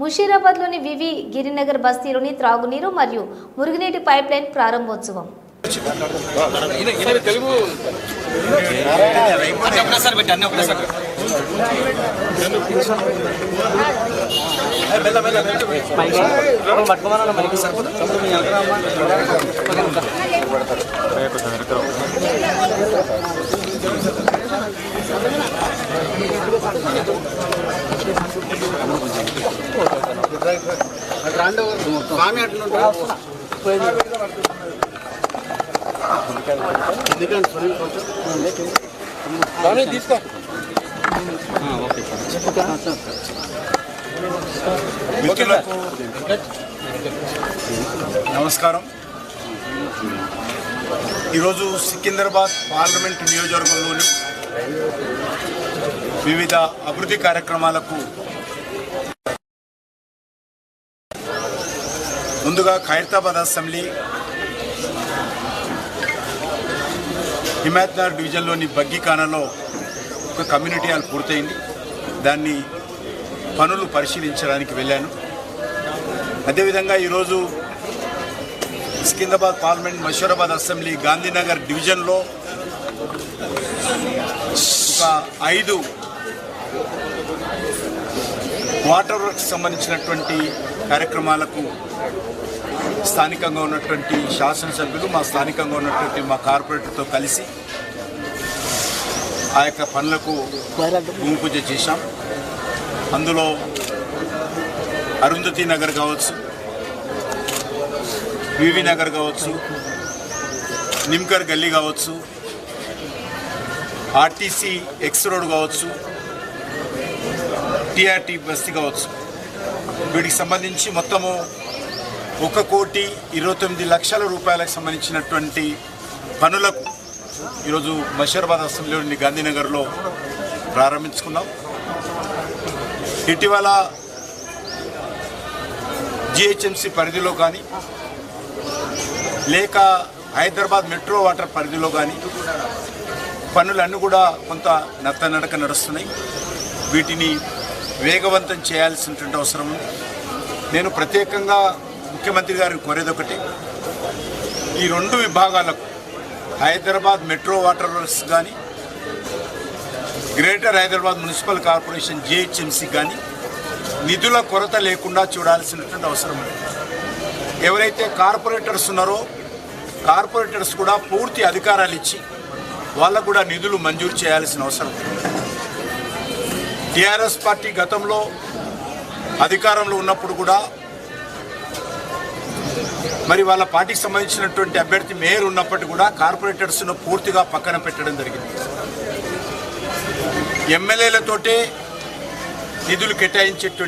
ముషీరాబాద్లోని వివి గిరినగర్ బస్తీలోని త్రాగునీరు మరియు మురుగునీటి పైప్లైన్ ప్రారంభోత్సవం. నమస్కారం. ఈరోజు సికింద్రాబాద్ పార్లమెంటు నియోజకవర్గంలోని వివిధ అభివృద్ధి కార్యక్రమాలకు ముందుగా ఖైరతాబాద్ అసెంబ్లీ హిమాయత్నగర్ డివిజన్లోని బగ్గీఖానాలో ఒక కమ్యూనిటీ హాల్ పూర్తయింది. దాన్ని పనులు పరిశీలించడానికి వెళ్ళాను. అదేవిధంగా ఈరోజు సికింద్రాబాద్ పార్లమెంట్ మషూరాబాద్ అసెంబ్లీ గాంధీనగర్ డివిజన్లో ఒక 5 వాటర్ వర్క్స్ సంబంధించినటువంటి కార్యక్రమాలకు స్థానికంగా ఉన్నటువంటి శాసనసభ్యులు స్థానికంగా ఉన్నటువంటి మా కార్పొరేటర్తో కలిసి ఆ యొక్క పనులకు భూమి పూజ చేశాం. అందులో అరుంధతి నగర్ కావచ్చు, వివి నగర్ కావచ్చు, నిమ్కర్ గల్లీ కావచ్చు, ఆర్టీసీ ఎక్స్ రోడ్ కావచ్చు, టీఆర్టీ బస్తీ కావచ్చు, వీటికి సంబంధించి మొత్తము 1,29,00,000 రూపాయలకు సంబంధించినటువంటి పనులకు ఈరోజు మషూరాబాద్ అసెంబ్లీలోని గాంధీనగర్లో ప్రారంభించుకున్నాం. ఇటీవల జిహెచ్ఎంసీ పరిధిలో కానీ లేక హైదరాబాద్ మెట్రో వాటర్ పరిధిలో కానీ పనులన్నీ కూడా కొంత నత్తనడక నడుస్తున్నాయి. వీటిని వేగవంతం చేయాల్సినటువంటి అవసరం ఉంది. నేను ప్రత్యేకంగా ముఖ్యమంత్రి గారిని కోరేది ఒకటి, ఈ 2 విభాగాలకు హైదరాబాద్ మెట్రో వాటర్ వర్క్స్ కానీ greater Hyderabad municipal corporation GHMC కానీ నిధుల కొరత లేకుండా చూడాల్సినటువంటి అవసరం ఉంది. ఎవరైతే కార్పొరేటర్స్ ఉన్నారో కార్పొరేటర్స్ కూడా పూర్తి అధికారాలు ఇచ్చి వాళ్ళకు కూడా నిధులు మంజూరు చేయాల్సిన అవసరం ఉంది. టీఆర్ఎస్ పార్టీ గతంలో అధికారంలో ఉన్నప్పుడు కూడా మరి వాళ్ళ పార్టీకి సంబంధించినటువంటి అభ్యర్థి మేయర్ ఉన్నప్పటికీ కూడా కార్పొరేటర్స్ను పూర్తిగా పక్కన పెట్టడం జరిగింది. ఎమ్మెల్యేలతోటే నిధులు కేటాయించేటువంటి